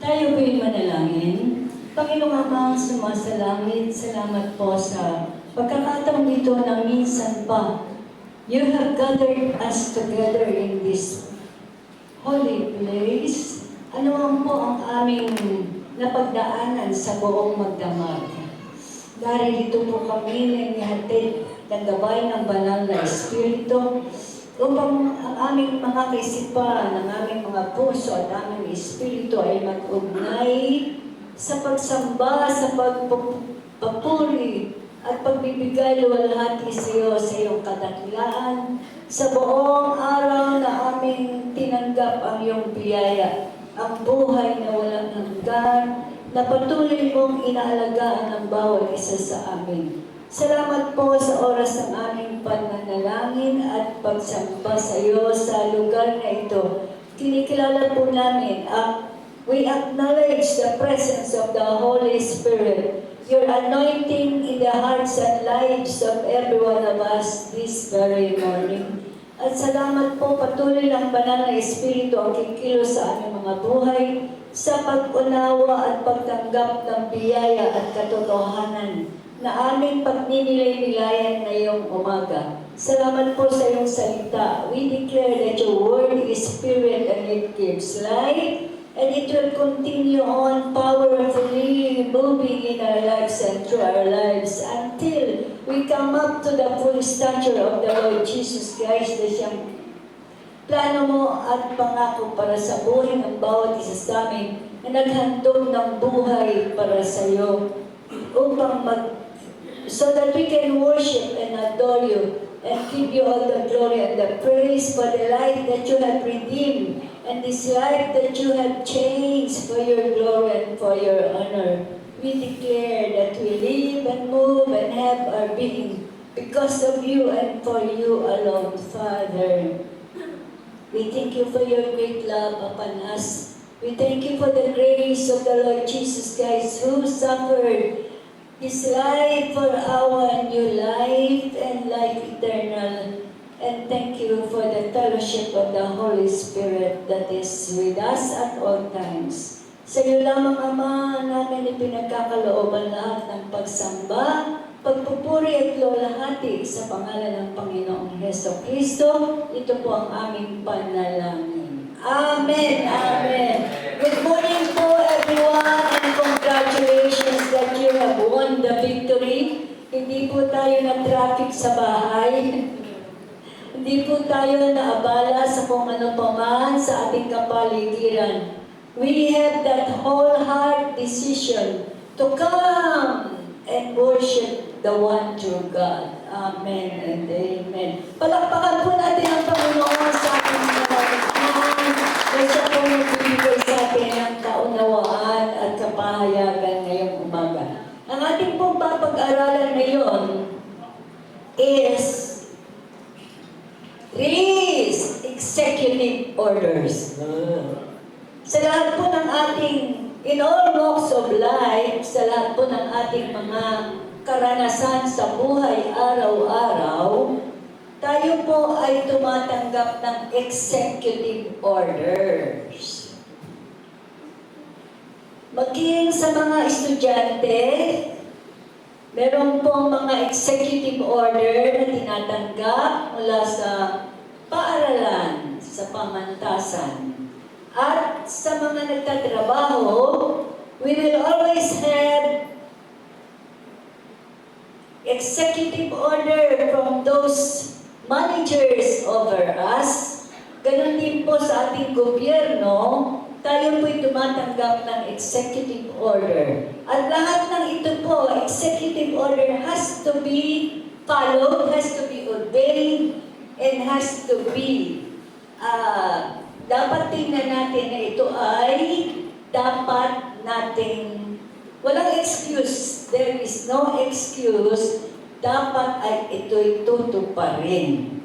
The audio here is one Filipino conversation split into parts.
Tayo po'y manalangin. Panginoong Amang sumasalangit, salamat po sa pagkakataong ito na minsan pa you have gathered us together in this holy place. Ano man po ang aming napagdaanan sa buong magdamag. Dahil dito po kami na inihatid ng gabay ng banal na Espiritu upang ang aming mga kaisipan, ang aming mga puso at aming Espiritu ay mag-ugnay sa pagsamba, sa pagpapuri at pagbibigay luwalhati sa iyo sa iyong kadakilaan sa buong araw na aming tinanggap ang iyong biyaya, ang buhay na walang hanggan, na patuloy mong inaalagaan ang bawat isa sa amin. Salamat po sa oras ng aming pananalangin at pagsamba sa iyo sa lugar na ito. Kinikilala po namin we acknowledge the presence of the Holy Spirit, your anointing in the hearts and lives of every one of us this very morning. At salamat po patuloy ng banal na Espiritu ang kikilos sa aming mga buhay sa pag-unawa at pagtanggap ng biyaya at katotohanan na aming pagninilay-nilayan ngayong umaga. Salamat po sa iyong salita. We declare that your word is spirit and it gives life, and it will continue on powerfully moving in our lives and through our lives until we come up to the full stature of the Lord Jesus Christ na siyang plano mo at pangako para sa buhay ng bawat isa sa amin na naghandog ng buhay para sa iyo upang so that we can worship and adore you and give you all the glory and the praise for the life that you have redeemed and this life that you have changed for your glory and for your honor. We declare that we live and move and have our being because of you and for you alone, Father. We thank you for your great love upon us. We thank you for the grace of the Lord Jesus Christ who suffered His life for our new life and life eternal. And thank you for the fellowship of the Holy Spirit that is with us at all times. Sa iyo lamang, Ama, namin ipinagkakalooban lahat ng pagsamba, pagpupuri at luwalhati sa pangalan ng Panginoong Heso Kristo. Ito po ang aming panalangin. Amen! Amen! Good morning po everyone and congratulations that you have won the victory. Hindi po tayo na-traffic sa bahay. Hindi po tayo naabala sa kung ano pa man sa ating kapaligiran. We have that whole heart decision to come and worship the one true God. Amen and amen. Palakpakan po natin ang Panginoon sa ating panalangin. Kasi po nagbibigay sa atin ang kaunawaan at kapahayagan ngayong umaga. Ang ating pong papag-aralan ngayon is release executive orders. Sa lahat po ng ating, in all walks of life, sa lahat po ng ating mga karanasan sa buhay araw-araw, tayo po ay tumatanggap ng executive orders. Maging sa mga estudyante, meron pong mga executive order na tinatanggap mula sa paaralan, sa pamantasan. At sa mga nagtatrabaho, we will always have executive order from those managers over us. Ganon din po sa ating gobyerno, tayo po'y tumatanggap ng executive order. At lahat ng ito po, executive order has to be followed, has to be obeyed, and has to be dapat tingnan natin na ito ay dapat nating walang excuse. There is no excuse. Dapat ay ito'y tutuparin.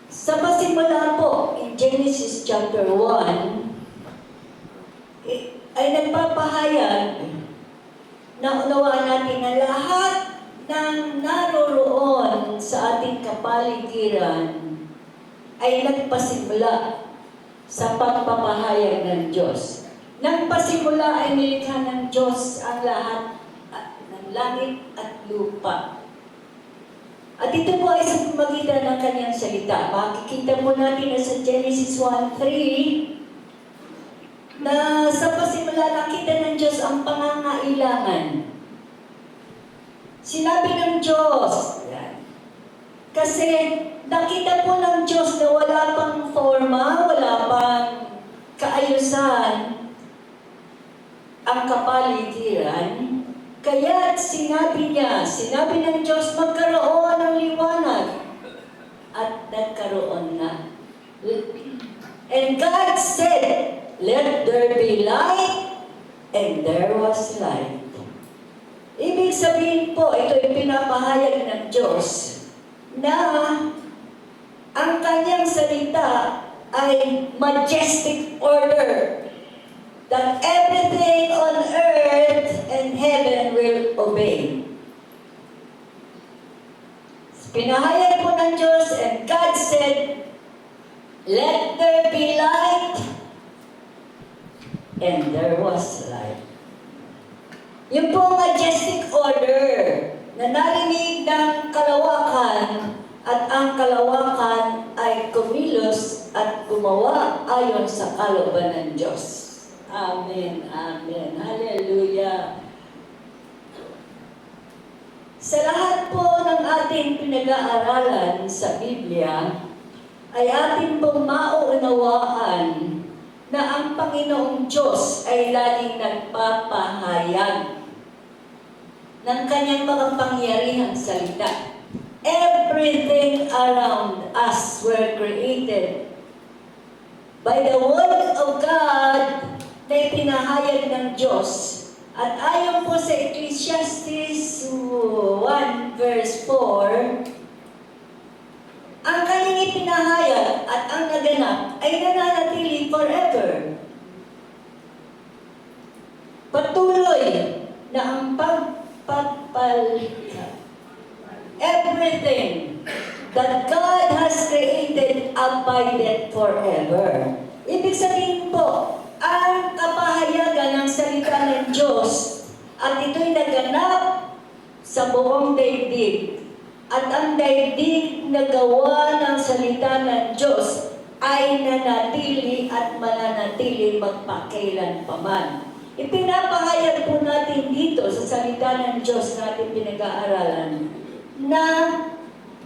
Sa pasimula po, in Genesis chapter 1, ay nagpapahayag na unawaan natin na lahat ng naroroon sa ating kapaligiran ay nagpasimula sa pagpapahayag ng Diyos. Nang pasimula ay nilikha ng Diyos ang lahat ng langit at lupa. At ito po ay sa pamagitan ng kanyang salita. Makikita po natin na sa Genesis 1:3 na sa pasimula nakita ng Diyos ang pangangailangan. Sinabi ng Diyos, kasi nakita po ng Diyos na wala pang forma, wala pang kaayusan ang kapaligiran. Kaya sinabi ng Diyos, magkaroon ng liwanag. At nagkaroon na. And God said, let there be light, and there was light. Ibig sabihin po, ito ay pinapahayag ng Diyos na ang kanyang salita ay majestic order, that everything on earth and heaven will obey. Pinahayag po ng Diyos, and God said, let there be light, and there was light. Yung po majestic order na narinig ng kalawakan, at ang kalawakan ay kumilos at gumawa ayon sa kalooban ng Diyos. Amen, amen, hallelujah. Sa lahat po ng ating pinag-aaralan sa Biblia, ay ating pong mauunawaan na ang Panginoong Diyos ay laging nagpapahayag ng kanyang makapangyarihang salita. Everything around us were created by the Word of God na ipinahayag ng Diyos. At ayon po sa Ecclesiastes 1 verse 4, ang kanyang ipinahayag at ang naganap ay nananatili forever. Patuloy na ang pagpapalikha. Everything that God has created abided forever. Ibig sabihin po, ang kapahayagan ng salita ng Diyos at ito'y naganap sa buong daigdig. At ang daigdig na gawa ng salita ng Diyos ay nanatili at mananatili magpakailanpaman. Ipinapahayag po natin dito sa salita ng Diyos natin pinag-aaralan na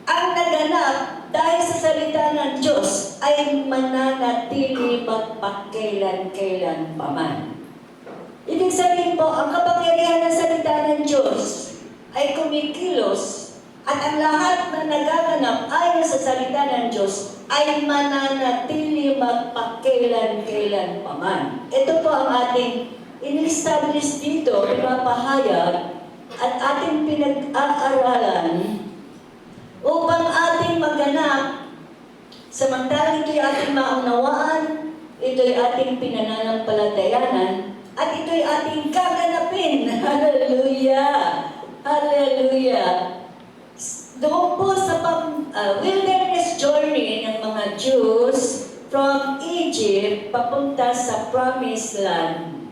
ang naganap dahil sa salita ng Diyos ay mananatili magpakailan-kailanpaman. Ibig sabihin po, ang kapangyarihan ng salita ng Diyos ay kumikilos at ang lahat na nagaganap ayon sa salita ng Diyos ay mananatili magpakailan-kailanpaman. Ito po ang ating in-establish dito, pinapahayag at ating pinag-aaralan upang ating maganap, samantalang ito'y ating maunawaan, ito'y ating pinananampalatayanan, at ito'y ating gaganapin. Hallelujah! Hallelujah! Doon po sa wilderness journey ng mga Jews from Egypt papunta sa Promised Land,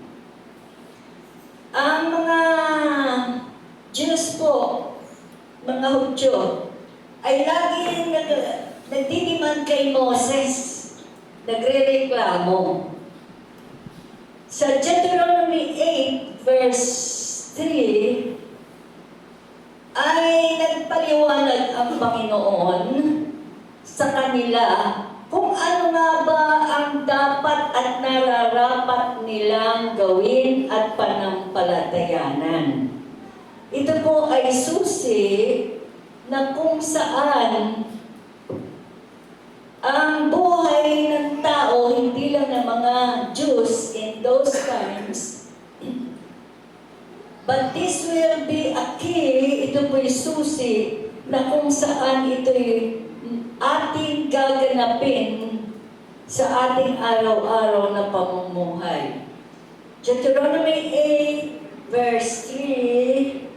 ang mga Jews po, mga Hudyo, ay laging nagdidemand kay Moses, nagre-reklamo. Sa Deuteronomy 8 verse 3, ay nagpaliwanag ang Panginoon sa kanila kung ano nga ba ang dapat at nararapat nilang gawin at panampalatayanan. Ito po ay susi na kung saan ang buhay ng tao, hindi lang ng mga Jews in those times, but this will be a key, ito po'y susi na kung saan ito'y ating gaganapin sa ating araw-araw na pamumuhay. Deuteronomy 8 verse 3,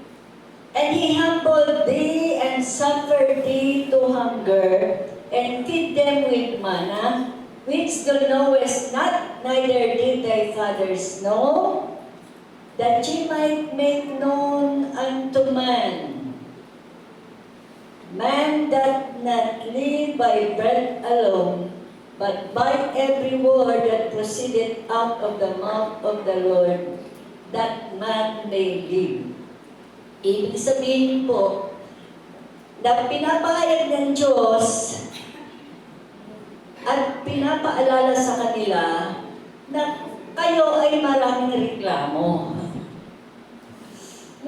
and he humbled thee and suffered thee to hunger, and feed them with manna, which thou knowest not, neither did thy fathers know, that ye might make known unto man. Man doth not live by bread alone, but by every word that proceedeth out of the mouth of the Lord, that man may live. Ibig sabihin po, na pinapahayag ng Diyos at pinapaalala sa kanila na kayo ay maraming reklamo.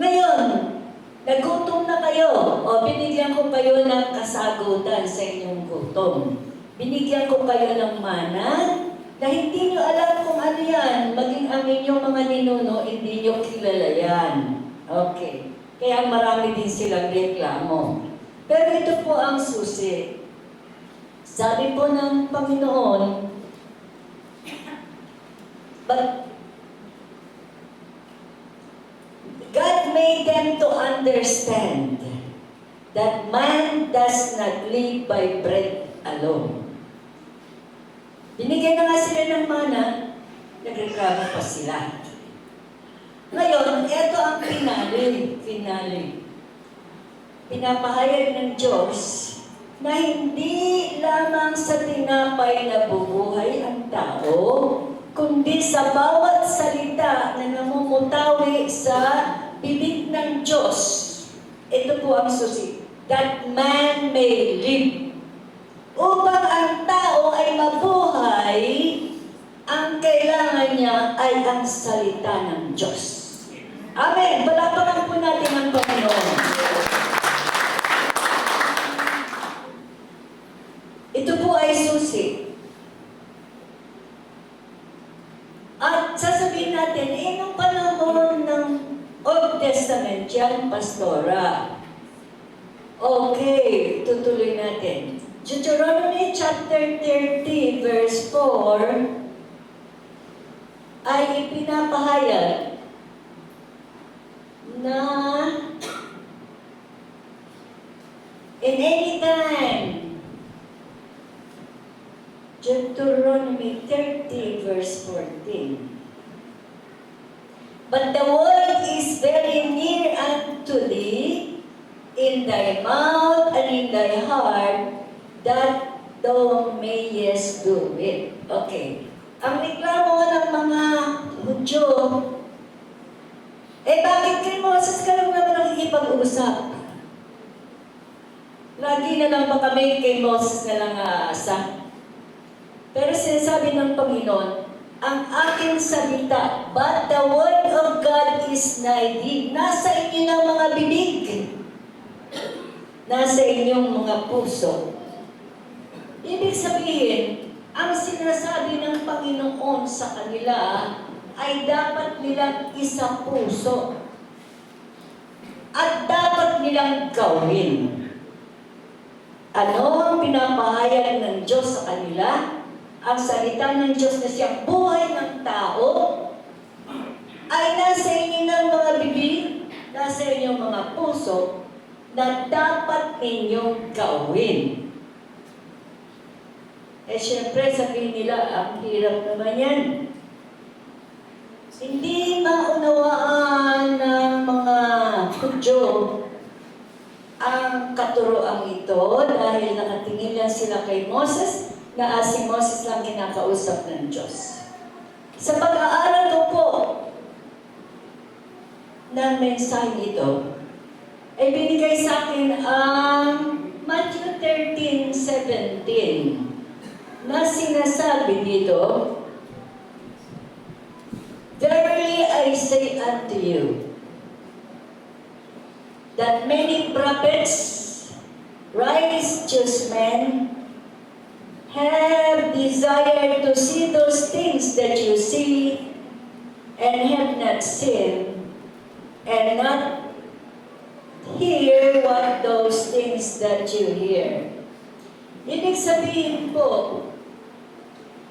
Ngayon, nagutom na kayo, o binigyan ko kayo ng kasagutan sa inyong gutom. Binigyan ko kayo ng mana na hindi nyo alam kung ano yan, maging ang inyong mga ninuno, hindi nyo kilala yan. Okay. Kaya marami din silang reklamo. Pero ito po ang susi. Sabi po ng Panginoon, but God made them to understand that man does not live by bread alone. Binigyan na nga sila ng mana, nagreklamo pa sila. Ngayon, ito ang finale. Pinapahayag ng Diyos na hindi lamang sa tinapay na bubuhay ang tao, kundi sa bawat salita na namumutawi sa bibig ng Diyos. Ito po ang susi, that man may live. Upang ang tao ay mabuhay, ang kailangan niya ay ang salita ng Diyos. Amen! Palapakan po natin ang Panginoon. Ito po ay susi. At sasabihin natin, nung panahon ng Old Testament, yan, Pastora. Okay, tutuloy natin. Deuteronomy chapter 30, verse 4, ay ipinapahayag na in any time, Deuteronomy 30, verse 14. But the word is very near unto thee, in thy mouth and in thy heart, that thou mayest do it. Okay. Ang reklamo ng mga Hudyo, bakit kay Moses ka lang naman nakikipag-usap? Lagi na lang ba kami kay Moses na lang aasa? Pero sinasabi ng Panginoon, ang aking salita, but the word of God is nigh thee. Nasa inyo ng mga bibig. Nasa inyong mga puso. Ibig sabihin, ang sinasabi ng Panginoon sa kanila ay dapat nilang isa puso. At dapat nilang gawin. Ano ang pinapahayag ng Diyos sa kanila? Ang salita ng Diyos na siyang buhay ng tao ay nasa inyo ng mga bibig, nasa inyong mga puso, na dapat ninyong gawin. Siyempre, sabihin nila, ang hirap naman yan. Hindi maunawaan ng mga Hudyo ang katuroang ito dahil nakatingin lang sila kay Moses na si Moses lang kinakausap ng Diyos. Sa pag-aaral ko po ng mensahe ito, ay binigay sa akin ang Matthew 13:17 na sinasabi dito, verily I say unto you, that many prophets, righteous men, have desired to see those things that you see, and have not seen, and not hear what those things that you hear. Ibig sabihin po,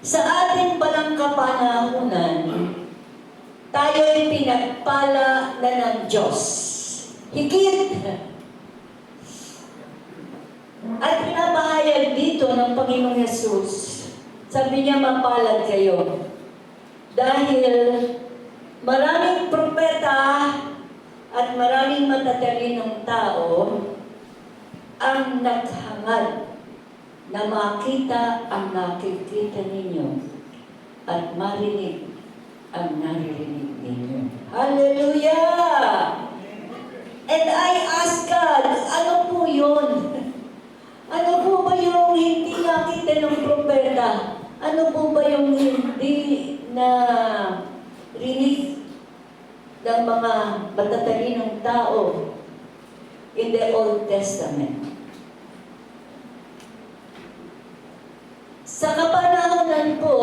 sa ating palang kapanahunan, tayo'y pinagpala na ng Diyos. Higit. At pinapahayag dito ng Panginoong Yesus Sabi niya, mapalad kayo. Dahil maraming propeta at maraming matatalinong tao ang naghangad na makita ang nakikita ninyo at marinig ang naririnig ninyo. Hallelujah! And I ask God, ano po yun? Ano po ba yung hindi nakita ng propeta? Ano po ba yung hindi na rinig ng mga matatalinong tao in the Old Testament? Sa kapanahonan po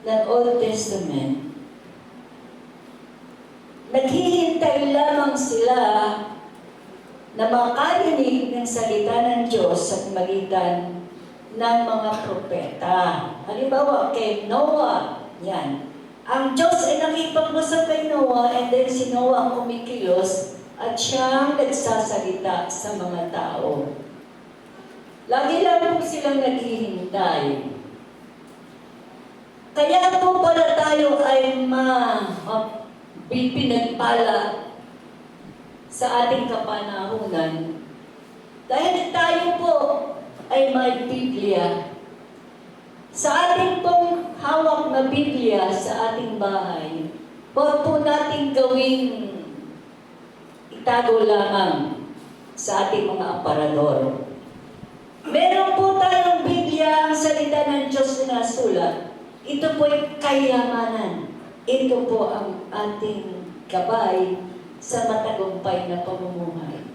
ng Old Testament, naghihintay lamang sila na makarinig ng salita ng Diyos sa magitan ng mga propeta. Halimbawa, kay Noah, yan. Ang Diyos ay nakipag-usap kay Noah and then si Noah kumikilos at siyang nagsasalita sa mga tao. Lagi lang po silang naghihintay. Kaya po pala tayo ay pinagpala sa ating kapanahunan. Dahil tayo po ay may Biblia. Sa ating pong hawak na Biblia sa ating bahay, huwag po natin gawing itago lamang sa ating mga aparador. Meron po tayong Biblia, ang salita ng Diyos na nasulat. Ito po ay kayamanan. Ito po ang ating gabay sa matagumpay na pamumuhay.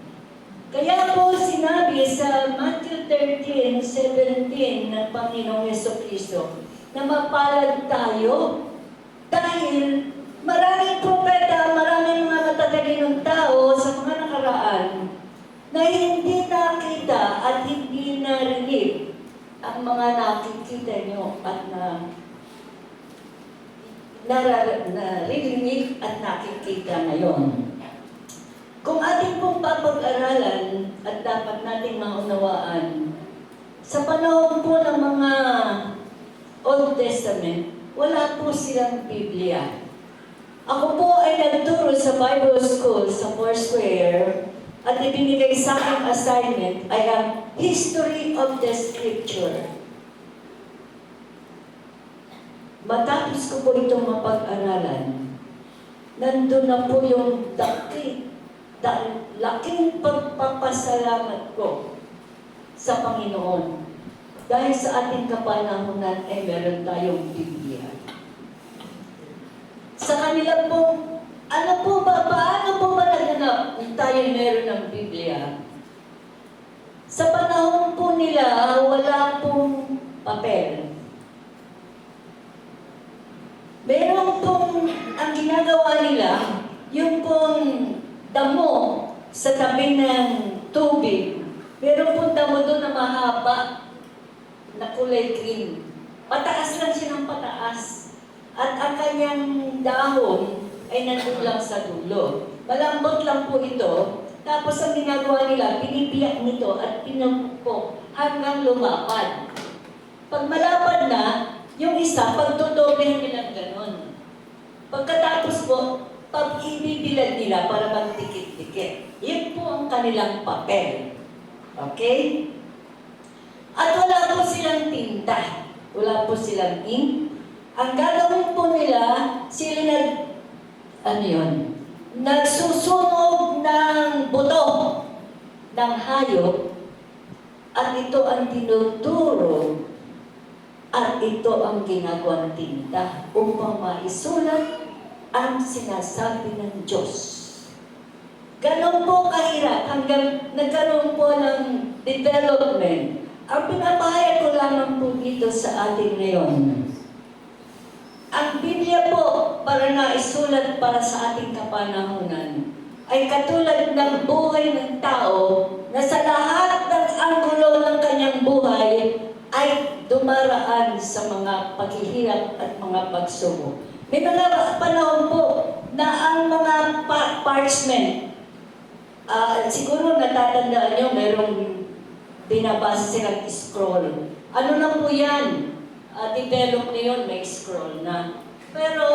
Kaya po sinabi sa Matthew 13:17 ng Panginoong Jesucristo na mapalad tayo dahil maraming propeta, maraming mga matatalinong tao sa mga nakaraan na hindi nakita at hindi narinig ang mga nakikita nyo at naririnig at nakikita ngayon. Kung ating pong papag-aralan at dapat nating maunawaan, sa panahon po ng mga Old Testament, wala po silang Biblia. Ako po ay nagturo sa Bible School sa Foursquare at ibinigay sa aking assignment ay ang History of the Scripture. Matapos ko po itong mapag-aralan, nandun na po yung laking pagpapasalamat ko sa Panginoon. Dahil sa ating kapanahunan ay meron tayong Biblia. Sa kanila po, paano po ba naganap tayo meron ng Biblia? Sa panahon po nila, wala pong papel. Meron pong, ang ginagawa nila, yung pong damo sa tabi ng tubig. Meron pong damo doon na mahaba, na kulay green. Pataas lang siya ng pataas. At ang kanyang dahon ay nandulang sa dulo. Malambot lang po ito. Tapos ang ginagawa nila, pinipiyak nito at pinupok hanggang lumapad. Pag malapad na, yung isa, pagtudoblihan nilang ganon. Pagkatapos po, pag ibibilad nila para magdikit-dikit. Yun po ang kanilang papel. Okay? At wala po silang tinta. Wala po silang ink. Ang gagawin po nila, sila nagsusunog ng buto ng hayop at ito ang tinuturo at ito ang ginagawang tinta upang maisulat ang sinasabi ng Diyos. Ganon po kahirap hanggang nagkaroon po ng development. Ang pinapahayag ko lamang po dito sa atin ngayon. Ang Biblia po para naisulat para sa ating kapanahunan ay katulad ng buhay ng tao na sa lahat ng anggulo ng kanyang buhay ay dumaraan sa mga paghihirap at mga pagsubok. May mga panahon po na ang mga parchment, siguro natatandaan nyo, merong binabasa silang scroll. Ano na po yan? Develop na yun, may scroll na. Pero,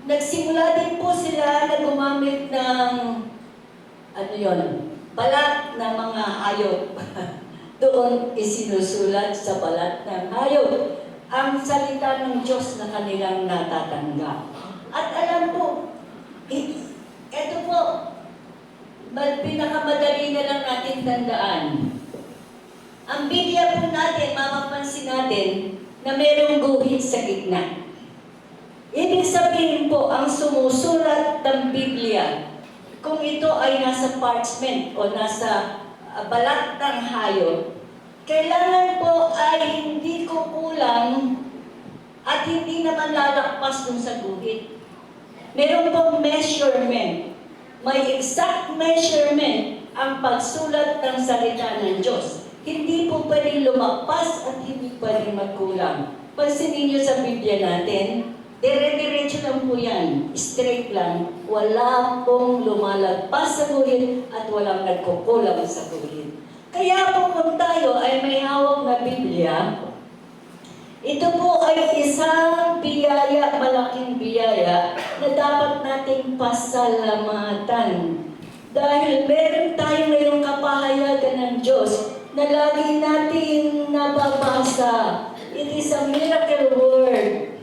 nagsimula din po sila na gumamit ng, ano yun, balat ng mga hayop. Doon isinusulat sa balat ng hayop ang salita ng Diyos na kanilang natatanggap. At alam po, ito po, pinakamadali na lang natin tandaan. Ang Biblia po natin, mapapansin natin na mayroong guhit sa gitna. Ibig sabihin po, ang sumusulat ng Biblia, kung ito ay nasa parchment o nasa balat ng hayop, kailangan po ay hindi kukulang at hindi naman lalakpas dun sa guhit. Meron pong measurement. May exact measurement ang pagsulat ng salita ng Diyos. Hindi po pwedeng lumagpas at hindi pwedeng magkulang. Pansinin niyo sa Biblia natin, dire-diretso lang po yan, straight lang. Wala pong lumalagpas sa guhit at walang nagkukulang sa guhit. Kaya po kung tayo ay may hawak na Biblia, ito po ay isang biyaya, malaking biyaya na dapat nating pasalamatan. Dahil meron tayo ngayong kapahayagan ng Diyos na lagi natin nababasa. It is a miracle word.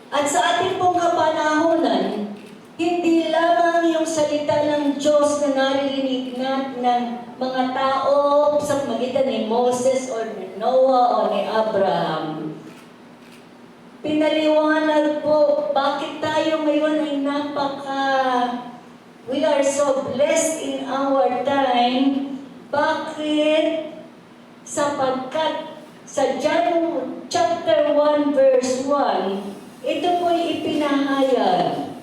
At sa ating pong kapanahonan, hindi lamang yung salita ng Diyos na naririnig ng mga tao sa magitan ni Moses o ni Noah o ni Abraham. Pinaliwanag po bakit tayo ngayon ay we are so blessed in our time. Bakit? Sapagkat sa John chapter 1 verse 1, ito po'y ipinahayag.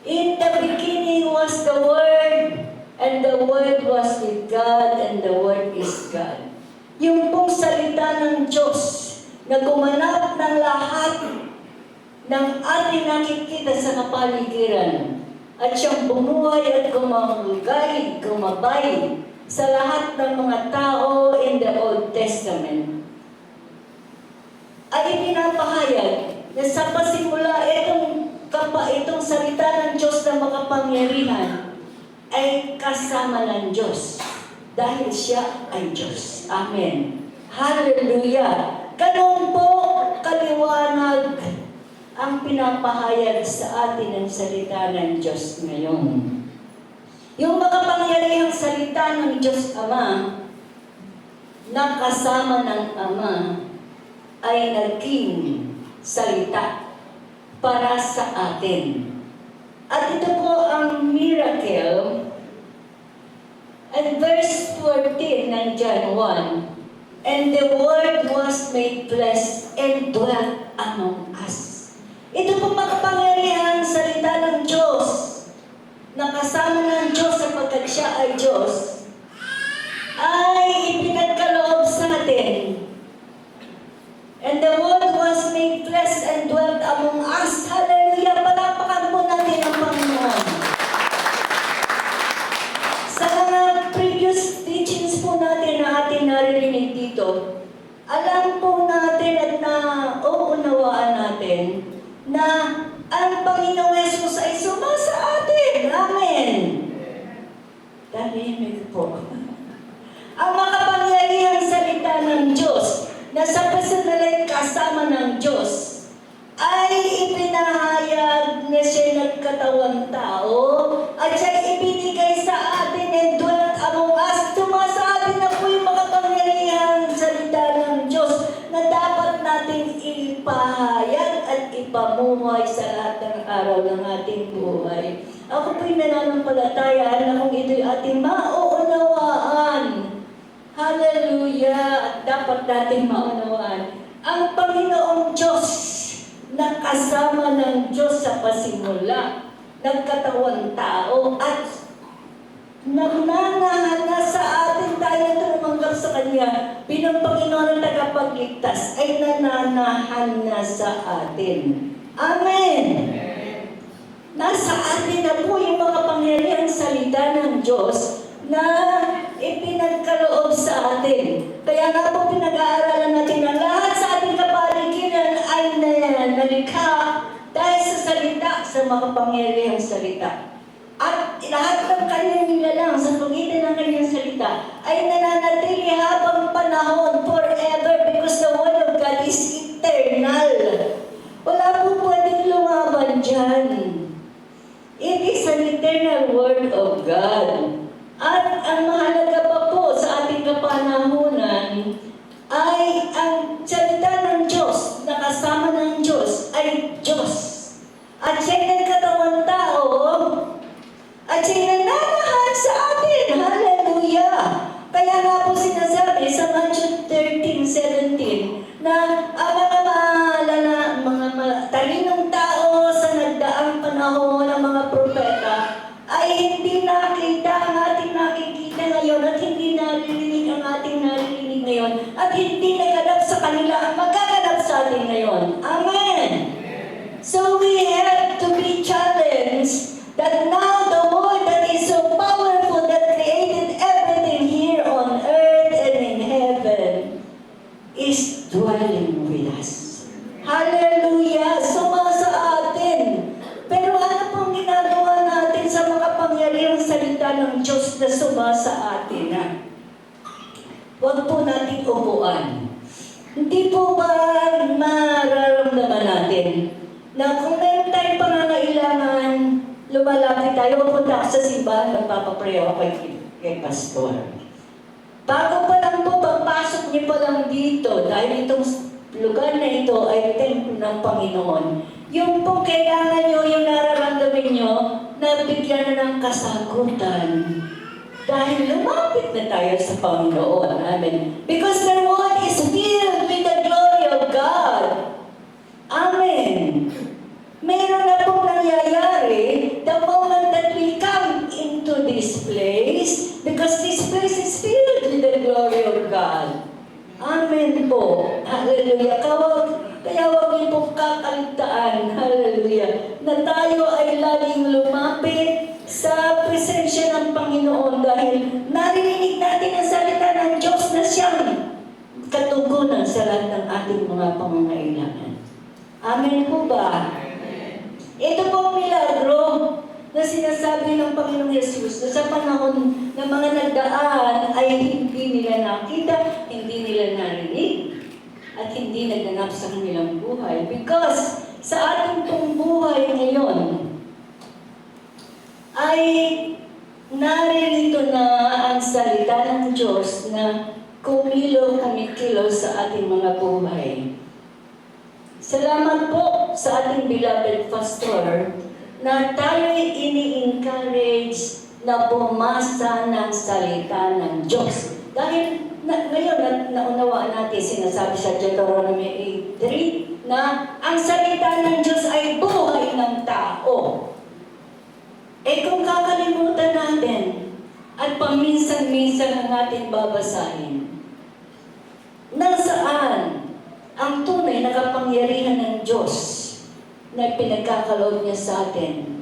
In the beginning was the Word, and the Word was with God, and the Word is God. Yung pong salita ng Diyos na gumanap ng lahat ng ating nakikita sa kapaligiran at siyang bumuhay at gumabay sa lahat ng mga tao in the Old Testament ay pinapahayag na sa pasimula itong salita ng Diyos na makapangyarihan ay kasama ng Diyos dahil siya ay Diyos. Amen. Hallelujah. Ganun po kaliwanag ang pinapahayag sa atin ng salita ng Diyos ngayon. Yung makapangyarihang salita ng Diyos Ama na kasama ng Ama ay naging salita para sa atin. At ito po ang miracle. And verse 14 ng John 1, and the Word was made flesh and dwelt among us. Ito po makapangyarihang salita ng Diyos, na kasama ng Diyos sapagkat siya ay Diyos, ay ipinagkaloob sa atin. And the Word was made flesh and dwelt among us. Hallelujah! Palakpakan po natin ang Panginoon. Sa mga previous teachings po natin na ating naririnig dito, alam po natin at nauunawaan natin na ang Panginoong Yesus ay suma sa atin. Amen! Tahimik po. Ang makapangyarihang salita ng Diyos na sa personalay kasama ng Diyos ay ipinahayag na siya nagkatawang tao at siya ibinigay sa atin and dwelt among us. Tumasa atin na po yung makapangyarihang salita ng Diyos na dapat natin ipahayag at ipamuhay sa lahat ng araw ng ating buhay. Ako po'y nananampalataya na kung ito'y ating mauunawaan. Hallelujah! At dapat natin maunawaan ang Panginoong Diyos na kasama ng Diyos sa pasimula, nagkatawang tao at nananahan sa atin tayo tumanggap sa Kanya bilang Panginoon na tagapagligtas ay nananahan na sa atin. Amen! Nasa atin na po yung mga pangyarihang salita ng Diyos na ipinagkaloob sa atin. Kaya nga po pinag-aaralan natin na lahat sa ating kapaligiran ay nalikha dahil sa salita, sa makapangyarihang salita. At lahat ng kanyang nilalang sa pagitan ng kanyang salita ay nananatili habang panahon forever because the word of God is eternal. Wala po pwedeng lumaban dyan. It is an eternal word of God. At ang mahalaga pa po sa ating kapanahunan ay ang salita ng Diyos na kasama ng Diyos ay Diyos. At siya'y nagkatawang tao at siya'y nananahan sa atin. Hallelujah! Kaya nga po sinasabi sa Matthew 13:17 na ang mga talinong tao sa nagdaang panahon ng mga propeta ay hindi nakita ang ating nakikita ngayon at hindi naririnig ang ating naririnig ngayon at hindi naganap sa kanila ang magaganap sa atin ngayon. Amen! So we have to be challenged that now the word that is so powerful that created everything here on earth and in heaven is dwelling with us. Hallelujah! Sumasa atin. Pero ano pong ginagawa natin sa makapangyarihang salita ng Diyos na sumasa atin? Huwag po natin upuan. Hindi po ba mararamdaman natin na kung meron tayong pangangailangan, lumalapit tayo, pupunta sa simbahan, magpapapray ako kay pastor. Bago pa lang po, pagpasok niyo pa lang dito, dahil itong lugar na ito ay templo ng Panginoon, yung pong kailangan nyo, yung nararamdamin nyo, nabigyan na ng kasagutan. Dahil lumapit na tayo sa Panginoon. Amen. Because the word is filled with the glory of God. Amen. Meron na pong nangyayari the moment that we come into this place because this place is filled with the glory of God. Amen po. Hallelujah. Kaya huwag niyo pong kakaligtaan. Hallelujah. Na tayo ay laging lumapit sa presensya ng Panginoon dahil naririnig natin ang salita ng Diyos na siyang katugunan sa lahat ng ating mga pangangailangan. Amen po ba? Ito pong milagro na sinasabi ng Panginoong Yesus na sa panahon ng mga nagdaan ay hindi nila nakita, hindi nila narinig, at hindi naganap sa kanilang buhay. Because sa ating pong buhay ngayon ay naririto na ang salita ng Diyos na kumikilos sa ating mga buhay. Salamat po sa ating beloved pastor na tayo'y ini-encourage na bumasa ng salita ng Diyos. Dahil ngayon, naunawaan natin, sinasabi sa Deuteronomy 8:3 na ang salita ng Diyos ay buhay ng tao. Eh kung kakalimutan natin at paminsan-minsan ang ating babasahin, nasaan ang tunay na kapangyarihan ng Diyos na pinagkakaloob niya sa atin?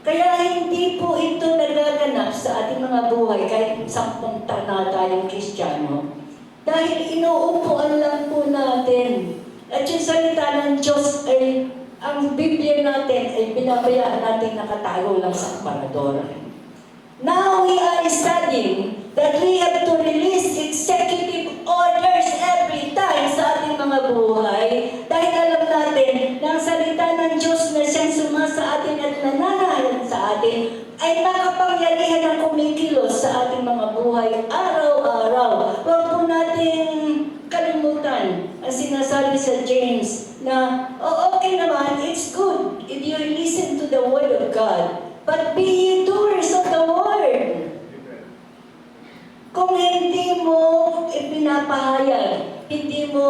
Kaya hindi po ito nagaganap sa ating mga buhay kahit 10 taon na tayong Kristiyano. Dahil inuupuan lang po natin. At yung salita ng Diyos ay, ang Biblia natin ay binabayaan natin nakatago lang sa aparador. Now we are studying that we have to release executive orders every time sa ating mga buhay dahil alam natin na ang salita ng Diyos na siyang sumasa atin at nananahan sa atin ay nakapangyarihan na kumikilos sa ating mga buhay araw-araw. Huwag po natin kalimutan ang sinasabi sa James na, okay naman, it's good if you listen to the word of God, but be ye doers of the word. Kung hindi mo ipinapahayag, hindi mo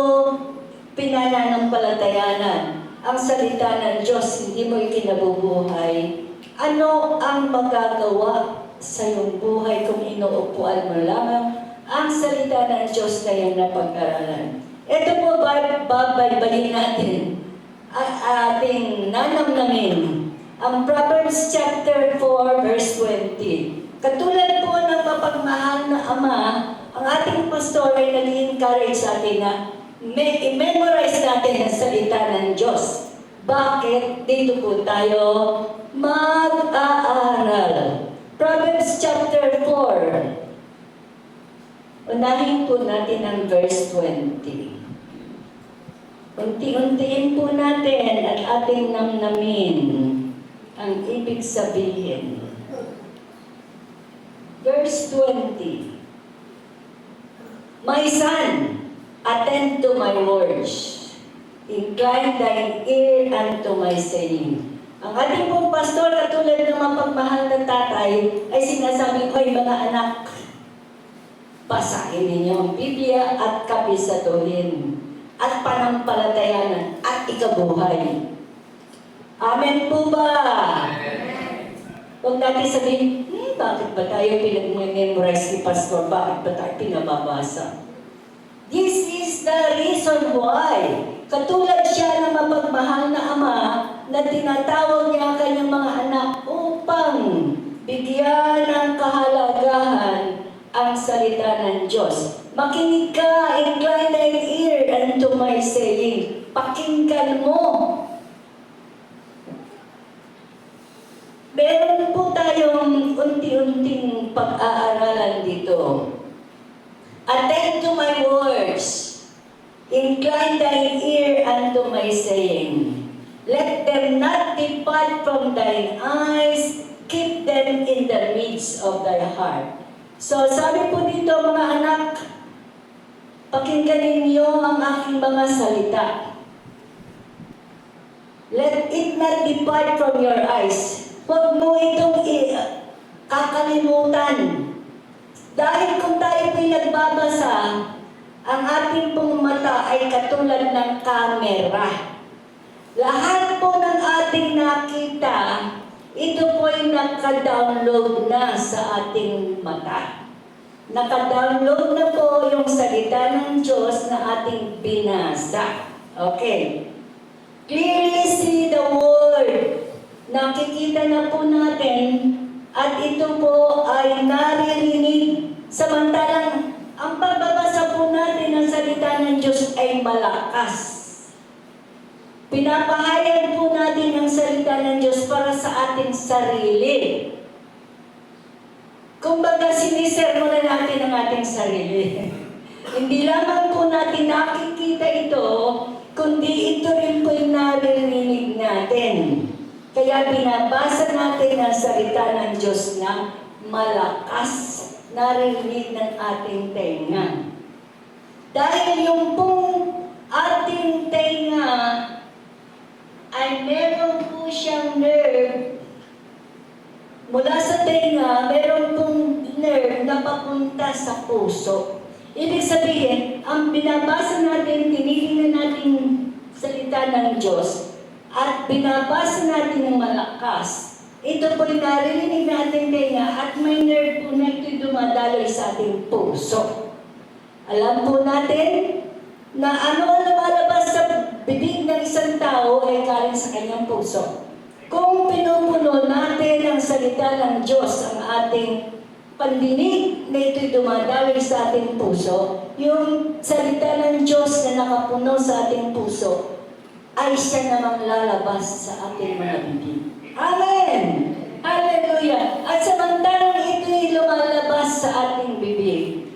pinananampalatayanan ang salita ng Diyos, hindi mo ikinabubuhay, ano ang magagawa sa iyong buhay kung inuupuan mo lamang ang salita ng Diyos na yan na pag-aralan? Ito po, babaybalin natin ating nanamnamin ang Proverbs chapter 4 verse 20. Katulad po ng mapagmahal na Ama, ang ating pastor ay nag-encourage sa atin na i-memorize natin ang salita ng Diyos. Bakit? Dito po tayo mag-aaral. Proverbs chapter 4. Unahin po natin ang verse 20. Unti-untiin po natin at ating namnamin ang ibig sabihin. Verse 20. My son, attend to my words. Incline thine ear unto my saying. Ang ating pong pastor, katulad ng mapagmahal na tatay, ay sinasabi ko, mga anak, basahin ninyo ang Biblia at kabisatuhin at panampalatayanan at ikabuhay. Amen po ba? Huwag natin sabihin, bakit ba tayo pinag-memorize ni Pastor? Bakit ba tayo pinababasa? This is the reason why. Katulad siya ng mapagmahal na Ama na tinatawag niya ang kanyang mga anak upang bigyan ng kahalagahan ang salita ng Diyos. Makinig ka, incline thine ear unto my saying. Pakinggan mo. Meron po tayong unti-unting pag-aaralan dito. Attend to my words. Incline thine ear unto my saying. Let them not depart from thine eyes. Keep them in the midst of thy heart. So, sabi po dito mga anak, pakinggan ninyo ang aking mga salita. Let it not depart from your eyes. Huwag mo itong kakalimutan. Dahil kung tayo pinagbabasa, ang ating pong mata ay katulad ng kamera. Lahat po ng ating nakita, ito po ay naka-download na sa ating mata. Naka-download na po yung salita ng Diyos na ating binasa. Okay. Clearly see the word. Nakikita na po natin at ito po ay naririnig. Samantalang ang pagbabasa po natin ng salita ng Diyos ay malakas. Pinapahayag po natin ang salita ng Diyos para sa ating sarili. Kumbaga, sinisermo na natin ang ating sarili. Hindi lamang po natin nakikita ito, kundi ito rin po yung naririnig natin. Kaya binabasa natin ang salita ng Diyos na malakas, naririnig ng ating tenga. Dahil yung pong ating tenga ay meron po siyang nerve. Mula sa tenga, meron pong nerve na papunta sa puso. Ibig sabihin, ang binabasa natin, tinitingnan natin salita ng Diyos, at binabasa natin ng malakas. Ito po'y naririnig natin tenga at may nerve po na ito'y dumadaloy sa ating puso. Alam po natin na ano ang lumalabas sa bibig ng isang tao ay galing sa kanyang puso. Kung pinupuno natin ang salita ng Diyos, ang ating pandinig na ito'y dumadaloy sa ating puso, yung salita ng Diyos na nakapuno sa ating puso, ay siya namang lalabas sa ating mga bibig. Amen! Hallelujah! At samantalang ito'y lumalabas sa ating bibig,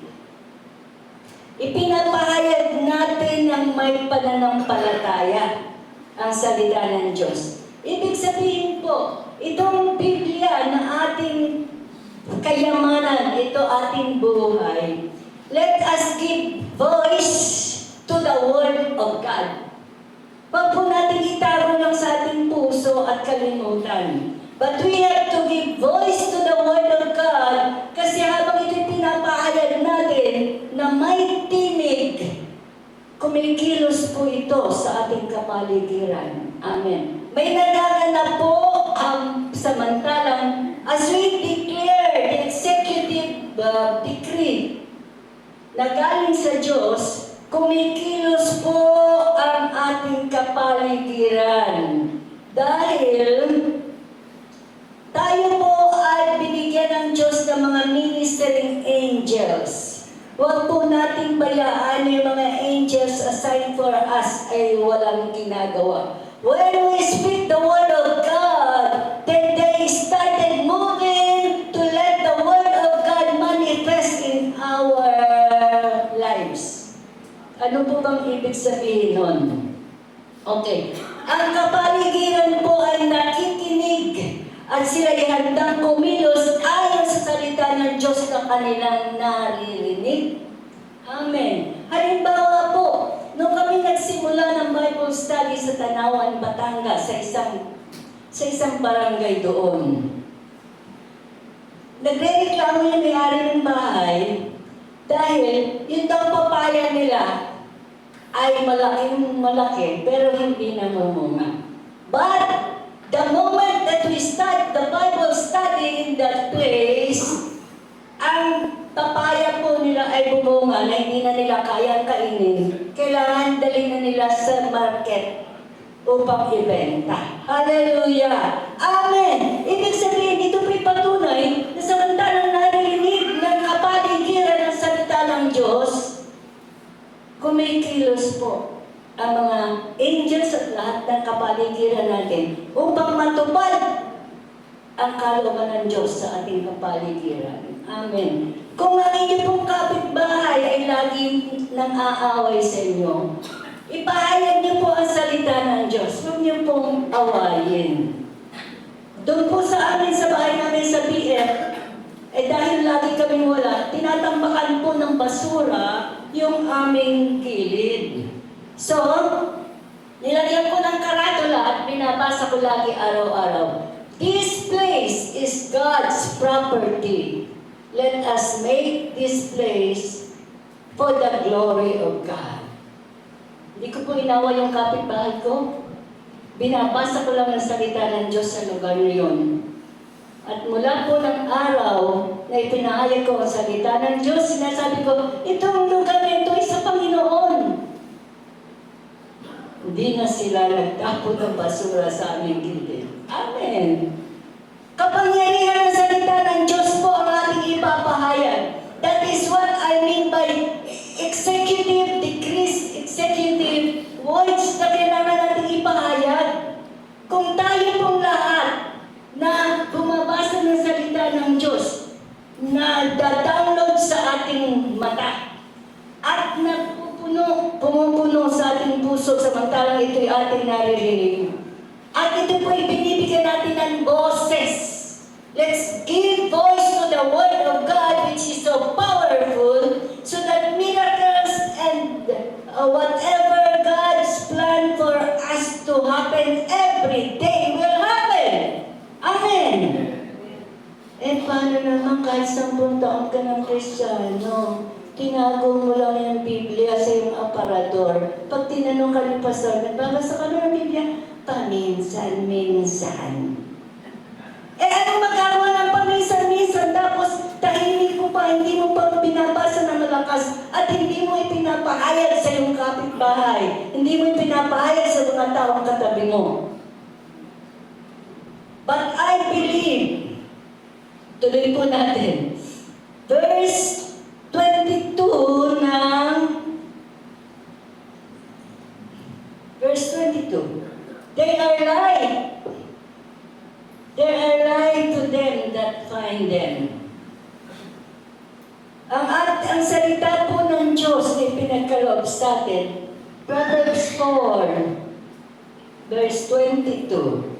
ipinapahayag natin ang may pananampalataya ang salita ng Diyos. Ibig sabihin po, itong Biblia na ating kayamanan, ito ating buhay, let us give voice to the Word of God. Huwag po natin itaro lang sa ating puso at kalimutan. But we have to give voice to the Word of God kasi habang ito'y pinapahayag natin na may tinig, kumikilos po ito sa ating kapaligiran. Amen. May nagaganap po ang samantalang as we declare the executive decree na galing sa Diyos, kumikilos po ang ating kapaligiran. Dahil tayo po ay binigyan ng Diyos ng Huwag po nating bayaan yung mga angels aside for us ay walang ginagawa. When we speak the word of God, then they started moving to let the word of God manifest in our lives. Ano po bang ibig sabihin nun? Okay. Ang kapaligiran po ay nakikinig at sila ay handang kumilos ayon sa salita ng Diyos na kanilang naririnig. Amen. Halimbawa po, nung kami nagsimula ng Bible study sa Tanawan, Batangas, sa isang barangay doon, nagre-reklamo yung may-ari ng bahay dahil yung daw papaya nila ay malaki, pero hindi namumunga. But the moment that we start the Bible study in that place, ang papaya po nila ay bumunga na hindi na nila kayang kainin. Kailangan dalhin na nila sa market upang ibenta. Hallelujah! Amen! Ibig sabihin, ito po'y patunay na samantalang narinig ng kapaligiran ng salita ng Diyos, kumikilos po ang mga angels at lahat ng kapaligiran natin upang matupad ang kalooban ng Diyos sa ating kapaligiran. Amen. Kung ang inyong pong kapitbahay ay laging nang-aaway sa inyo, ipahayag niyo po ang salita ng Diyos. Huwag niyo pong awayin. Doon po sa amin, sa bahay namin sa BF, dahil lagi kaming wala, tinatambakan po ng basura yung aming kilid. So, nilagyan ko ng karatula at binabasa ko lagi araw-araw. This place is God's property. Let us make this place for the glory of God. Hindi ko po inawa yung kapitbahay ko. Binabasa ko lang ang salita ng Diyos sa lugar na yun. At mula po ng araw na ipinahayag ko ang salita ng Diyos, sinasabi ko, itong lugar na ito ay sa Panginoon. Hindi na sila nagtapon ng basura sa aming gilid. Amen. Kapangyarihan ng salita ng Diyos po ang ating ipapahayag. That is what I mean by executive decrees, executive words na kailangan natin ipahayag. Kung tayo pong lahat na bumabasa ng salita ng Diyos, na da-download sa ating mata, at pumupuno sa ating puso samantalang ito'y ating naririnig. At ito po'y binibigyan natin ng boses. Let's give voice to the Word of God which is so powerful so that miracles and whatever God's plan for us to happen every day will happen. Amen. Eh, paano naman kahit 10 taon ka ng Kristiyano, tinago mo lang yung Biblia sa iyong aparador. Pag tinanong ka ng pastor, nagbabasa ka ng Biblia, paminsan-minsan. Eh, anong magagawa ng paminsan-minsan? Tapos, tahimik mo pa, hindi mo pa binabasa ng malakas, at hindi mo ipinapahayag sa iyong kapitbahay. Hindi mo ipinapahayag sa mga taong katabi mo. But I believe, tuloy po natin, verse 22 ng verse 22. They are light to them that find them. Ang salita po ng Diyos na pinagkaloob sa atin, Proverbs 4, verse 22.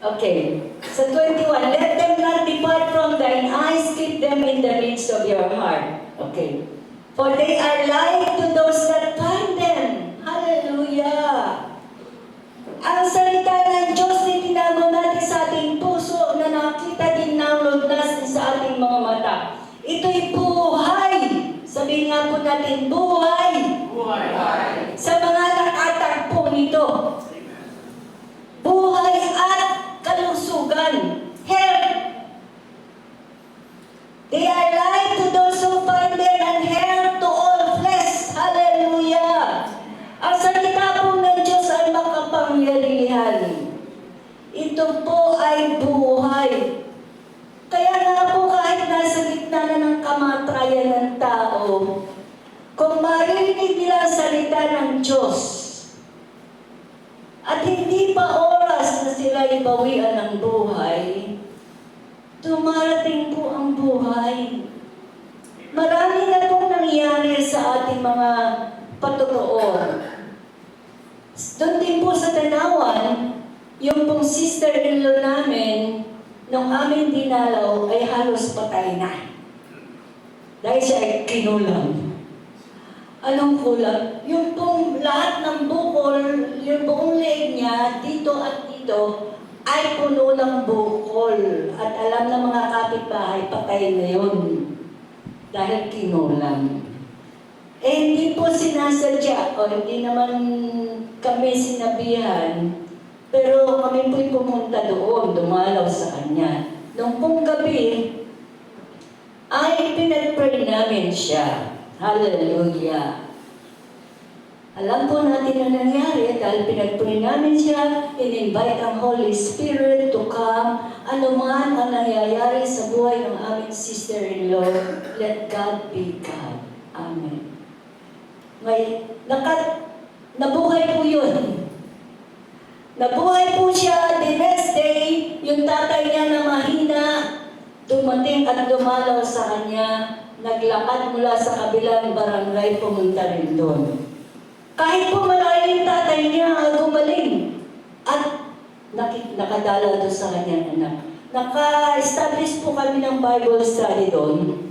Okay. Sa 21, let them not depart from thine eyes, keep them in the midst of your heart. Okay. For they are light to those that find them. Hallelujah! Ang salita ng Diyos na tinago natin sa ating puso na nakita din download natin sa ating mga mata. Ito'y buhay. Sabihin nga po natin, buhay. Buhay. Sa mga nakatagpo nito. Buhay at kalusugan. Health. They are light to those who find them and health to all flesh. Hallelujah! Ang salita po ng Diyos ay makapangyarihan. Ito po ay buhay. Kaya nga po kahit nasa gitna na ng kamatayan ng At hindi pa oras na sila ibawian ng buhay, dumarating po ang buhay. Marami na pong nangyari sa ating mga patotoo. Doon din po sa Tanawan, yung pong sister-in-law namin, nung aming dinalaw ay halos patay na. Dahil siya ay kinulang. Anong kulang? Yung pong lahat ng bukol, yung buong leeg niya, dito at dito, ay puno ng bukol. At alam ng mga kapitbahay, patay na yun. Dahil kinulang. Hindi po sinasadya, o hindi naman kami sinabihan, pero kami po'y pumunta doon, dumalaw sa kanya. Nung pong gabi, ay pinag-pray namin siya. Hallelujah! Alam po natin na nangyari dahil pinag-pray namin siya, in-invite ang Holy Spirit to come. Ano man ang nangyayari sa buhay ng aming sister-in-law, let God be God. Amen. Nabuhay po yun. Nabuhay po siya the next day, yung tatay niya na mahina, dumating at dumalaw sa kanya, naglakad mula sa kabilang barangay, pumunta rin doon. Kahit po malayo yung tatay niya, gumaling. At nakadalaw doon sa kanyang anak. Naka-establish po kami ng Bible study doon.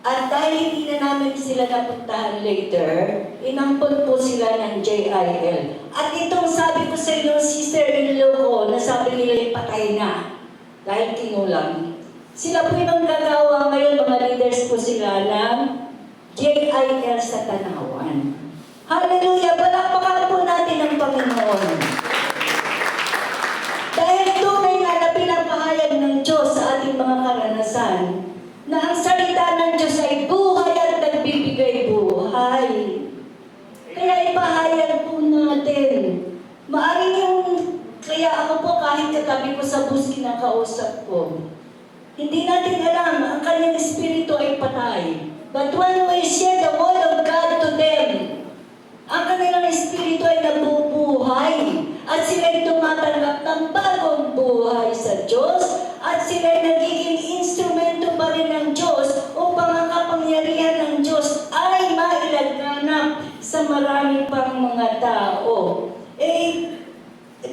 At dahil hindi na namin sila napuntahan later, inampun po sila ng JIL. At itong sabi ko sa inyo, sister-in-law ko, na sabi nila patay na. Dahil kinulang. Sila po yung gagawa ngayon, mga leaders po sila ng JIL sa Tanawan. Hallelujah! Palakpakan po natin ang Panginoon. Dahil tunay nga na pinapahayag ng Diyos sa ating mga karanasan, na ang salita ng Diyos ay buhay at nagbibigay buhay. Kaya ipahayag po natin. Maaaring yung, kaya ako po kahit katabi ko sa bus kinakausap ko, hindi natin alam, ang kanyang espiritu ay patay. But when we share the word of God to them, ang kanilang espiritu ay nabubuhay. At sila'y tumatanggap ng bagong buhay sa Diyos. At sila'y nagiging instrumento pa rin ng Diyos upang ang kapangyarihan ng Diyos ay mailaganap sa marami pang mga tao.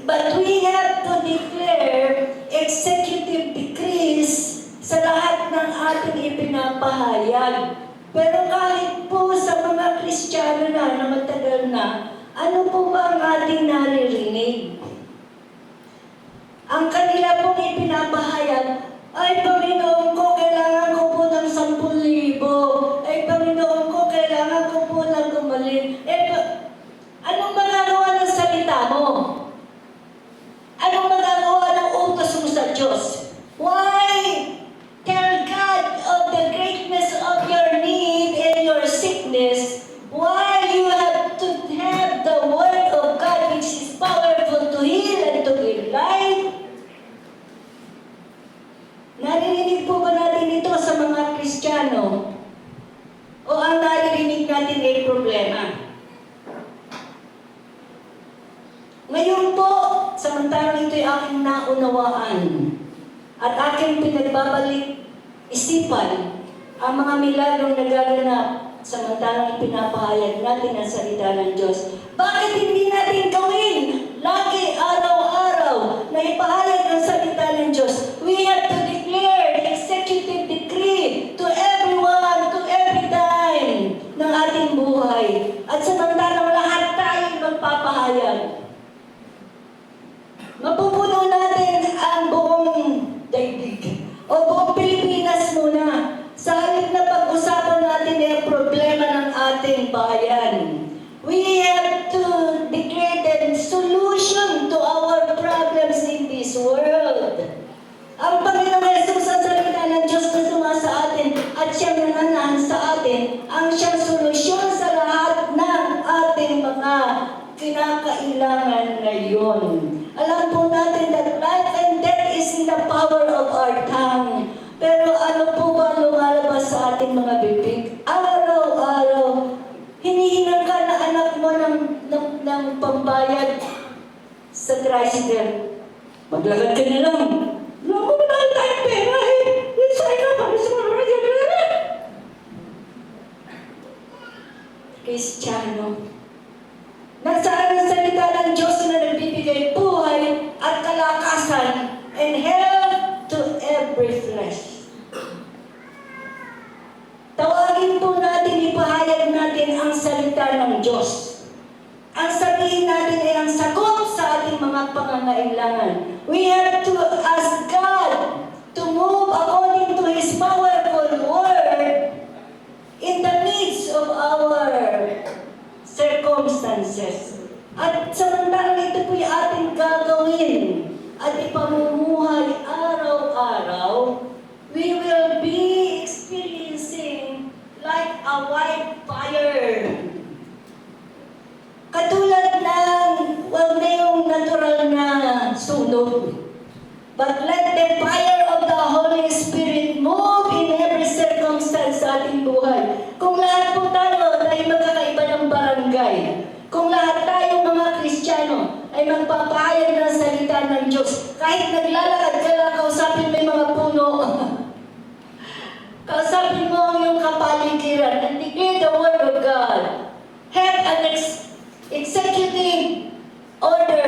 But we have to declare executive decrees sa lahat ng ating ipinapahayag. Pero kahit po sa mga Kristiyano na matagal na, ano po ba ang ating naririnig? Ang kanila pong ipinapahayag, ay Panginoon ko, kailangan ko po ng 10,000. Ay Panginoon ko, kailangan ko po ng gumaling. Anong magagawa ng salita mo? Anong magagawa ng utos mo sa Diyos? Why tell God of the greatness of your need and your sickness while you have to have the word of God which is powerful to heal and to give life? Naririnig po ba natin ito sa mga Kristiyano? O ang naririnig natin ay problema? Ngayon po, samantalang ito'y aking naunawaan at aking pinagbabalik isipan ang mga milagrong nagaganap samantalang ipinapahayag natin ang salita ng Diyos. Bakit hindi natin gawin lagi, araw-araw, na ipahayag ang salita ng Diyos? We have to declare the executive decree to everyone, to every time ng ating buhay. At samantalang lahat tayo magpapahayag. Mapupuno natin ang buong daigdig o buong Pilipinas muna. Sa halip na pag-usapan natin ang problema ng ating bayan, we have to declare the solution to our problems in this world. Ang Panginoong Jesus sa salita ng Diyos na sumasa atin at siyang nananahan sa atin, ang siyang solusyon sa lahat ng ating mga kinakailangan ngayon. Alam po natin that life and death is in the power of our tongue. Pero ano po ba lumalabas sa ating mga bibig? Araw-araw, hinihingan ka na anak mo mo ng pambayad sa tricycle. Maglakad ka na lang. Alam mo, wala tayong pera eh. Sign up, ano sa mga Kristiyano. Nasaan ang salita ng Diyos na nagbibigay buhay at kalakasan and health to every flesh. Tawagin po natin, ipahayag natin ang salita ng Diyos. Ang sabihin natin ay ang sagot sa ating mga pangangailangan. We have to ask God to move according to His powerful word in the midst of our circumstances. At samantalang ito po'y ating gagawin at ipamumuhay araw-araw, we will be experiencing like a wildfire. Katulad ng, wag na yung natural na sunog. But let the fire of the Holy Spirit move in every circumstance sa ating buhay. Kung lahat po tayo ay magkakaiba ng barangay, kung lahat tayo mga Kristiyano ay magpapahayag ng salita ng Diyos, kahit naglalakad ka lang, kausapin mo yung mga puno, kausapin mo ang iyong kapaligiran, and declare the word of God. Have an executive order.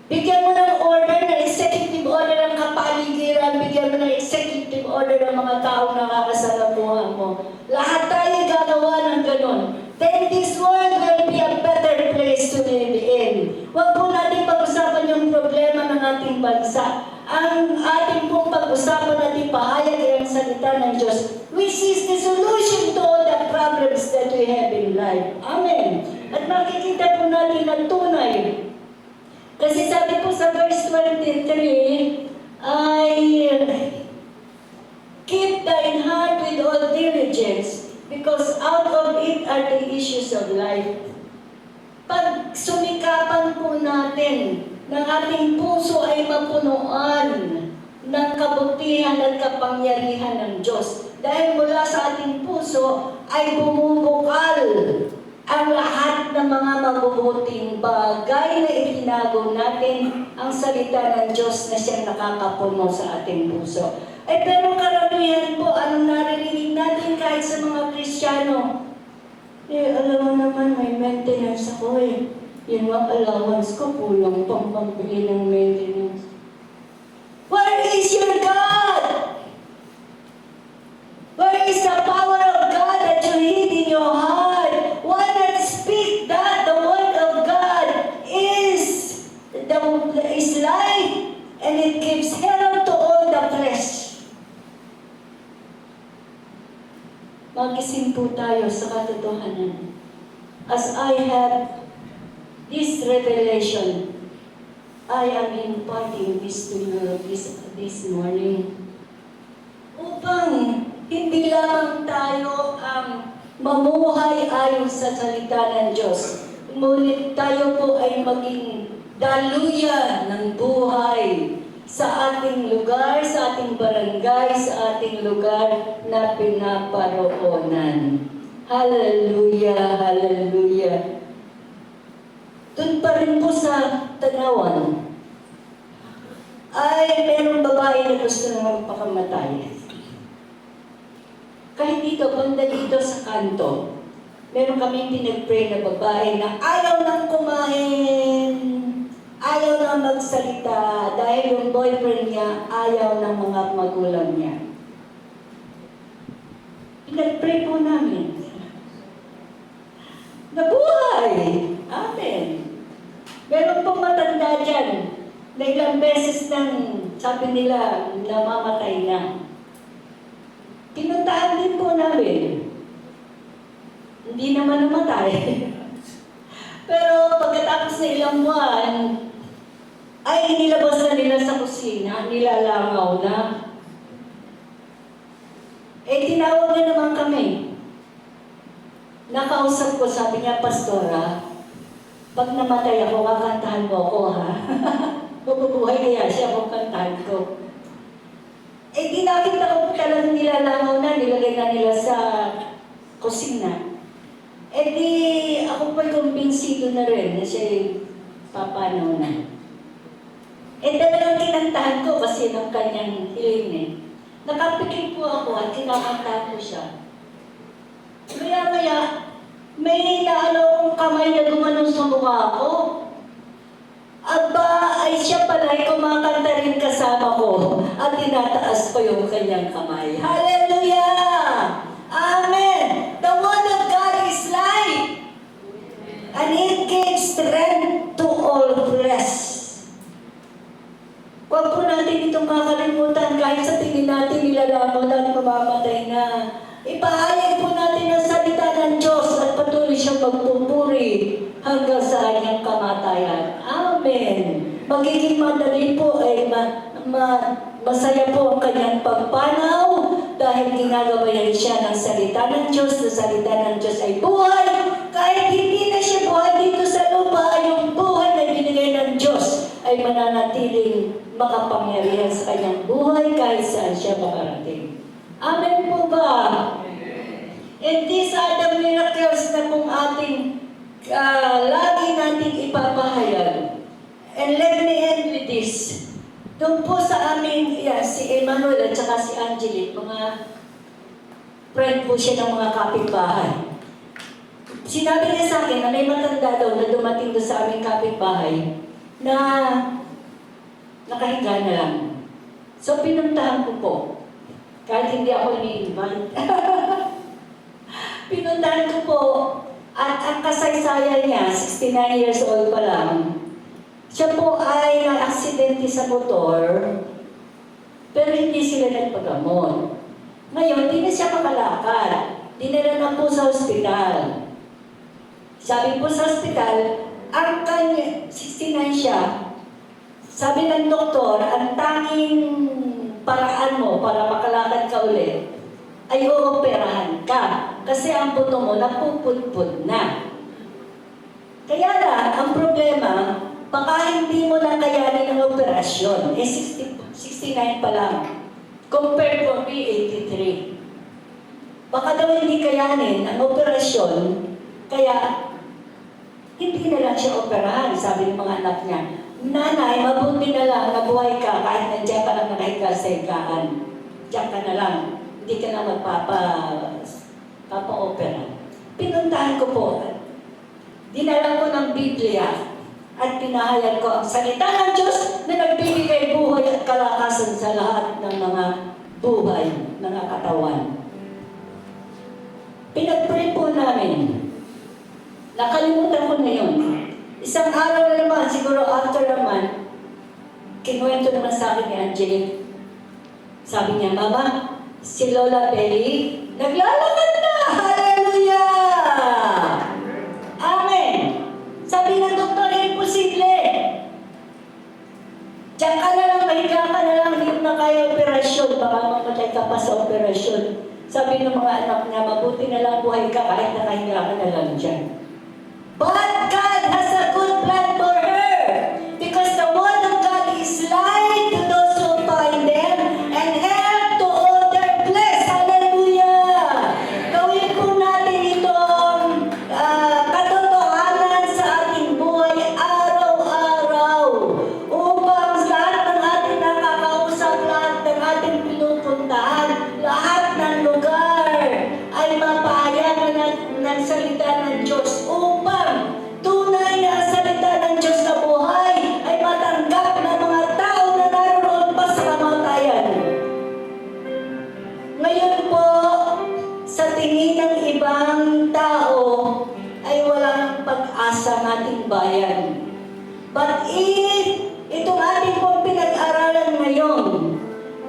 Bigyan mo ng order, ng executive order ng kapaligiran, bigyan mo ng executive order ng mga taong nakakasalamuhan mo. Lahat tayo gagawa ng ganon. Then this world will be a better place to live in. Huwag po natin pag-usapan yung problema ng ating bansa. Ang ating pong pag-usapan natin pahayag ay ang salita ng Diyos, which is the solution to all the problems that we have in life. Amen. At makikita po natin na tunay. Kasi sabi po sa verse 23, ay keep thine heart with all diligence, because out of it are the issues of life. Pag sumikapan po natin ng ating puso ay mapunuan ng kabutihan at kapangyarihan ng Diyos. Dahil mula sa ating puso ay bumubukal ang lahat ng mga mabubuting bagay na itinago natin ang salita ng Diyos na siyang nakakapuno sa ating puso. Eh pero karamihan po, anong naririnig natin kahit sa mga Kristiyano? Eh, alam mo naman, may maintenance ako eh. Yung mga allowance ko, kulang pang pambili ng maintenance. Where is your God? Where is the power of God that you hid in your heart? Why not speak that the word of God is life and it gives health to all the flesh? Magising po tayo sa katotohanan. As I have this revelation, I am imparting this to you this morning. Upang hindi lamang tayo ang mamuhay ayon sa salita ng Diyos, ngunit tayo po ay maging daluyan ng buhay sa ating lugar, sa ating barangay, sa ating lugar na pinaparoonan. Hallelujah, hallelujah. Doon pa rin po sa Tanawan, ay merong babae na gusto na magpakamatay. Kahit dito, banda dito sa kanto, meron kaming pinag-pray na babae na ayaw nang kumain, ayaw nang magsalita, dahil yung boyfriend niya ayaw ng mga magulang niya. Pinag-pray po namin. Nabuhay! Amen. Meron pong matanda dyan na ilang beses nang sabi nila namamatay na. Pinuntahan din po namin. Hindi naman namatay. Pero pagkatapos na ilang buwan, ay inilabas na nila sa kusina, nilalangaw na. Eh, tinawag na naman kami. Nakausap ko, sabi niya, Pastora, pag namatay ako, kakantahan mo ako, ha? Mabubuhay kaya siya kung kantahan ko. Eh, di nakita ko talagang nilalangaw na, nilagay na nila sa kusina. Eh di, ako pa'y kumbinsido na rin na siya'y papanaw na. Eh talagang kinantahan ko kasi ng kanyang hiling eh. Nakapikit po ako at kinakanta ko siya. Maya-maya, may naano akong kamay na gumanong sa mukha ko. Aba, ay siya pala ay kumakanta rin kasama ko at tinataas ko yung kanyang kamay. Hallelujah! Amen! The word of God is life, and it gives strength to all flesh. Huwag po natin itong kakalimutan kahit sa tingin natin nilalamon at mamamatay na. Ipahayag po natin ang salita ng Diyos at patuloy siyang magpupuri hanggang sa kanyang kamatayan. Amen. Magiging madali po ay masaya po ang kanyang pagpanaw dahil ginagawa niya siya ng salita ng Diyos. Ang salita ng Diyos ay buhay. Kahit hindi na siya buhay dito sa lupa, yung buhay na binigay ng Diyos ay mananatiling makapangyarihan sa kanyang buhay kahit saan siya makarating. Amen po ba? And these are the miracles na kung ating lagi nating ipapahayag. And let me end with this. Doon po sa amin, si Emmanuel at saka si Angelique, mga friend po siya ng mga kapitbahay. Sinabi niya sa akin na may matanda daw na dumating doon sa aming kapitbahay na nakahiga na lang. So pinuntahan ko po. Kahit hindi ako ini-invite. Pinuntahan ko po at ang kasaysayan niya, 69 years old pa lang. Siya po ay na-aksidente sa motor, pero hindi sila nagpagamot. Ngayon, hindi na siya makalakad. Dinala na po sa ospital. Sabi po sa ospital, ang kanya, 69 siya, sabi ng doktor, ang tanging paraan mo para makalakad ka ulit ay uoperahan ka. Kasi ang buto mo napupudpud na. Kaya lang, ang problema, baka hindi mo na kayanin ang operasyon. Eh, 69 pa lang. Compared to 83. Baka daw hindi kayanin ang operasyon, kaya hindi na lang siya operahan, sabi ng mga anak niya. Nanay, mabuti na lang na buhay ka kahit nandiyan ka lang nakahiga sa higaan. Diyan ka na lang. Hindi ka na magpapa-opera. Pinuntahan ko po. Dinala ko ng Biblia at pinahayag ko ang salita ng Diyos na nagbibigay buhay at kalakasan sa lahat ng mga buhay, mga katawan. Pinag-pray po namin. Nakalimutan ko na yun. Isang araw na naman, siguro after naman, kinuwento naman sa akin ni Angelique. Sabi niya, Mama, si Lola Belly, naglalakad na! Hallelujah! Amen! Sabi ng doktor, imposible. Diyan ka na lang, mahiga ka na lang, hindi mo na kaya operasyon, baka mamatay ka pa sa operasyon. Sabi ng mga anak niya, mabuti na lang buhay ka kahit nakahinga ka na lang dyan. But God has a good plan for her because the word of God is light to those who find them and help to all their flesh. Hallelujah! Gawin po natin itong katotohanan sa ating buhay araw-araw upang lahat ng ating nakakausap, lahat ng ating pinupuntahan, lahat ng lugar ay mapahayagan ng salita ng Diyos upang tunay na salita ng Diyos na buhay ay matanggap ng mga tao na naroon pa sa kamatayan. Ngayon po, sa tingin ng ibang tao ay walang pag-asa ng ating bayan. But if itong ating pong pinag-aralan ngayon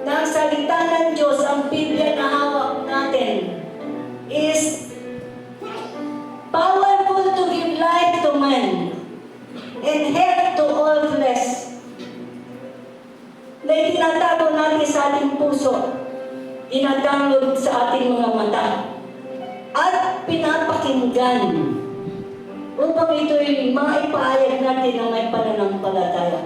na ang salita ng Diyos, ang Biblia na hawak natin, is powerful to give life to man and health to all flesh. Na itinatago natin sa ating puso, inadownload sa ating mga mata, at pinapakinggan upang ito'y maipahayag natin ng may pananampalataya.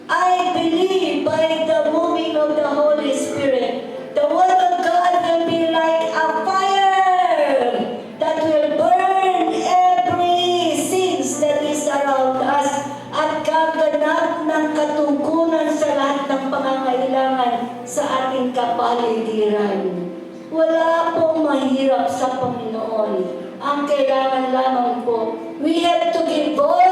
I believe by the moving of the Holy Spirit, the Word of God will be like a fire that will burn ating kapaligiran. Wala pong mahirap sa Panginoon. Ang kailangan lamang po, we have to give voice